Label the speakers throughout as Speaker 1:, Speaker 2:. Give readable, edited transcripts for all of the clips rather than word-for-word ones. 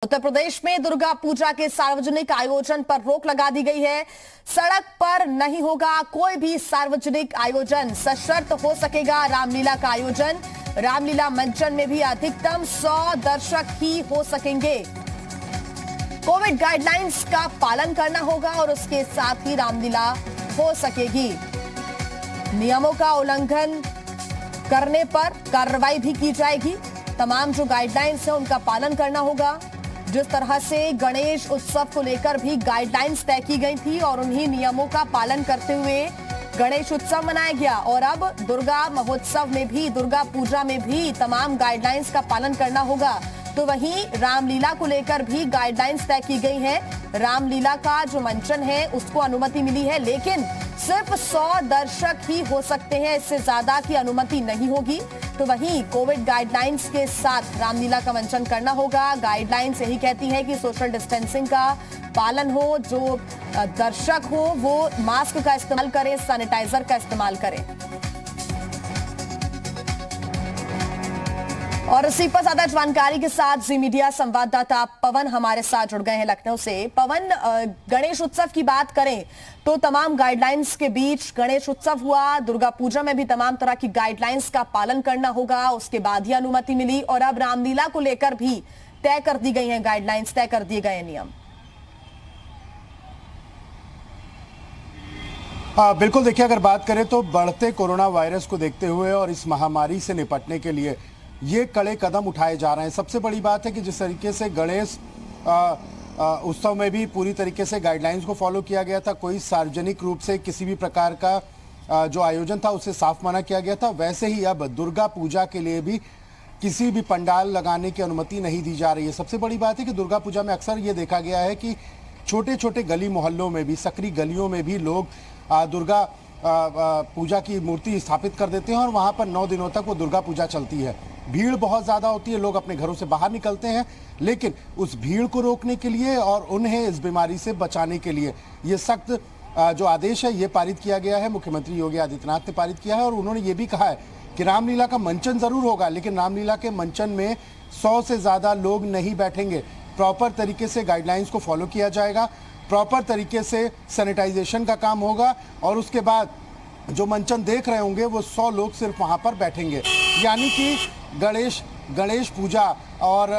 Speaker 1: उत्तर प्रदेश में दुर्गा पूजा के सार्वजनिक आयोजन पर रोक लगा दी गई है। सड़क पर नहीं होगा कोई भी सार्वजनिक आयोजन, सशर्त हो सकेगा रामलीला का आयोजन। रामलीला मंचन में भी अधिकतम 100 दर्शक ही हो सकेंगे। कोविड गाइडलाइंस का पालन करना होगा और उसके साथ ही रामलीला हो सकेगी। नियमों का उल्लंघन करने पर कार्रवाई भी की जाएगी। तमाम जो गाइडलाइंस है उनका पालन करना होगा। जिस तरह से गणेश उत्सव को लेकर भी गाइडलाइंस तय की गई थी और उन्हीं नियमों का पालन करते हुए गणेश उत्सव मनाया गया और अब दुर्गा महोत्सव में भी, दुर्गा पूजा में भी तमाम गाइडलाइंस का पालन करना होगा। तो वहीं रामलीला को लेकर भी गाइडलाइंस तय की गई है। रामलीला का जो मंचन है उसको अनुमति मिली है, लेकिन सिर्फ 100 दर्शक ही हो सकते हैं, इससे ज्यादा की अनुमति नहीं होगी। तो वहीं कोविड गाइडलाइंस के साथ रामलीला का मंचन करना होगा। गाइडलाइंस यही कहती है कि सोशल डिस्टेंसिंग का पालन हो, जो दर्शक हो वो मास्क का इस्तेमाल करें, सैनिटाइजर का इस्तेमाल करें। और इसी पर ज्यादा जानकारी के साथ जी मीडिया संवाददाता पवन हमारे साथ जुड़ गए हैं लखनऊ से। पवन, गणेश उत्सव की बात करें तो तमाम गाइडलाइंस के बीच गणेश उत्सव हुआ। दुर्गा पूजा में भी तमाम तरह की गाइडलाइंस का पालन करना होगा, उसके बाद ही अनुमति मिली और अब रामलीला को लेकर भी तय कर दी गई हैं गाइडलाइंस, तय कर दिए गए नियम।
Speaker 2: बिल्कुल, देखिए, अगर बात करें तो बढ़ते कोरोना वायरस को देखते हुए और इस महामारी से निपटने के लिए ये कड़े कदम उठाए जा रहे हैं। सबसे बड़ी बात है कि जिस तरीके से गणेश उत्सव में भी पूरी तरीके से गाइडलाइंस को फॉलो किया गया था, कोई सार्वजनिक रूप से किसी भी प्रकार का जो आयोजन था उसे साफ मना किया गया था, वैसे ही अब दुर्गा पूजा के लिए भी किसी भी पंडाल लगाने की अनुमति नहीं दी जा रही है। सबसे बड़ी बात है कि दुर्गा पूजा में अक्सर ये देखा गया है कि छोटे छोटे गली मोहल्लों में भी, सकरी गलियों में भी लोग दुर्गा पूजा की मूर्ति स्थापित कर देते हैं और वहाँ पर 9 दिनों तक वो दुर्गा पूजा चलती है। भीड़ बहुत ज़्यादा होती है, लोग अपने घरों से बाहर निकलते हैं, लेकिन उस भीड़ को रोकने के लिए और उन्हें इस बीमारी से बचाने के लिए ये सख्त जो आदेश है ये पारित किया गया है। मुख्यमंत्री योगी आदित्यनाथ ने पारित किया है और उन्होंने ये भी कहा है कि रामलीला का मंचन ज़रूर होगा, लेकिन रामलीला के मंचन में 100 से ज़्यादा लोग नहीं बैठेंगे। प्रॉपर तरीके से गाइडलाइंस को फॉलो किया जाएगा, प्रॉपर तरीके से सैनिटाइजेशन का काम होगा और उसके बाद जो मंचन देख रहे होंगे वो 100 लोग सिर्फ वहाँ पर बैठेंगे। यानी कि गणेश पूजा और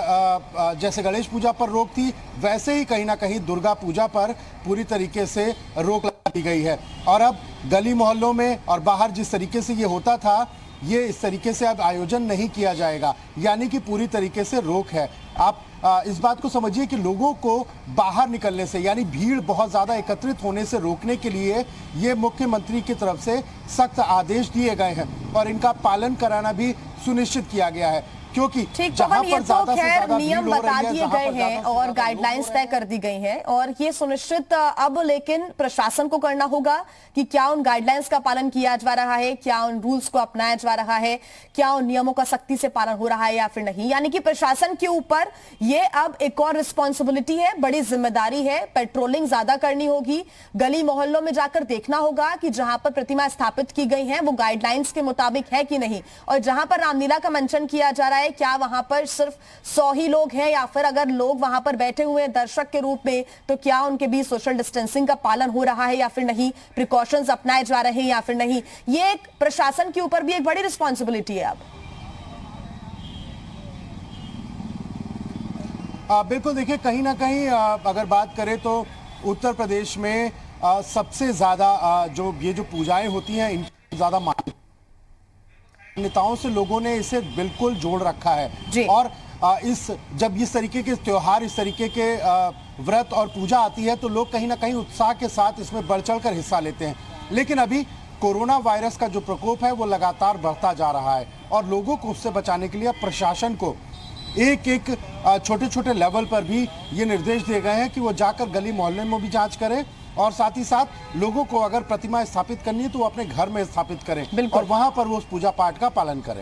Speaker 2: जैसे गणेश पूजा पर रोक थी, वैसे ही कहीं ना कहीं दुर्गा पूजा पर पूरी तरीके से रोक लगा दी गई है। और अब गली मोहल्लों में और बाहर जिस तरीके से ये होता था, ये इस तरीके से अब आयोजन नहीं किया जाएगा, यानी कि पूरी तरीके से रोक है। आप इस बात को समझिए कि लोगों को बाहर निकलने से, यानी भीड़ बहुत ज़्यादा एकत्रित होने से रोकने के लिए ये मुख्यमंत्री की तरफ से सख्त आदेश दिए गए हैं और इनका पालन कराना भी सुनिश्चित किया गया है, क्योंकि
Speaker 1: जहां पर ज्यादा से ज्यादा नियम बता दिए गए हैं और गाइडलाइंस तय कर दी गई हैं और ये सुनिश्चित अब लेकिन प्रशासन को करना होगा कि क्या उन गाइडलाइंस का पालन किया जा रहा है, क्या उन रूल्स को अपनाया जा रहा है, क्या उन नियमों का सख्ती से पालन हो रहा है या फिर नहीं। यानी कि प्रशासन के ऊपर ये अब एक और रिस्पॉन्सिबिलिटी है, बड़ी जिम्मेदारी है। पेट्रोलिंग ज्यादा करनी होगी, गली मोहल्लों में जाकर देखना होगा कि जहां पर प्रतिमा स्थापित की गई है वो गाइडलाइंस के मुताबिक है कि नहीं, और जहां पर रामलीला का मंचन किया जा रहा है क्या वहां पर सिर्फ 100 ही लोग हैं या फिर अगर लोग वहां पर बैठे हुए हैं दर्शक के रूप में तो क्या उनके बीच सोशल डिस्टेंसिंग का पालन हो रहा है या फिर नहीं, प्रिकॉशंस अपनाए जा रहे हैं या फिर नहीं। ये एक प्रशासन के ऊपर भी एक बड़ी रिस्पॉन्सिबिलिटी है अब।
Speaker 2: बिल्कुल, देखिए, कहीं ना कहीं अगर बात करें तो उत्तर प्रदेश में सबसे ज्यादा जो पूजाएं होती हैं इनकी ज्यादा नेताओं से लोगों ने इसे बिल्कुल जोड़ रखा है। और जब इस तरीके के त्योहार, इस तरीके के व्रत और पूजा आती है तो लोग कहीं ना कहीं उत्साह के साथ इसमें बढ़ चढ़कर हिस्सा लेते हैं। लेकिन अभी कोरोना वायरस का जो प्रकोप है वो लगातार बढ़ता जा रहा है और लोगों को उससे बचाने के लिए प्रशासन को एक छोटे छोटे लेवल पर भी ये निर्देश दिए गए हैं कि वो जाकर गली मोहल्ले में भी जांच करें और साथ ही साथ लोगों को अगर प्रतिमा स्थापित करनी है तो वो अपने घर में स्थापित करें और वहां पर वो उस पूजा पाठ का पालन करें।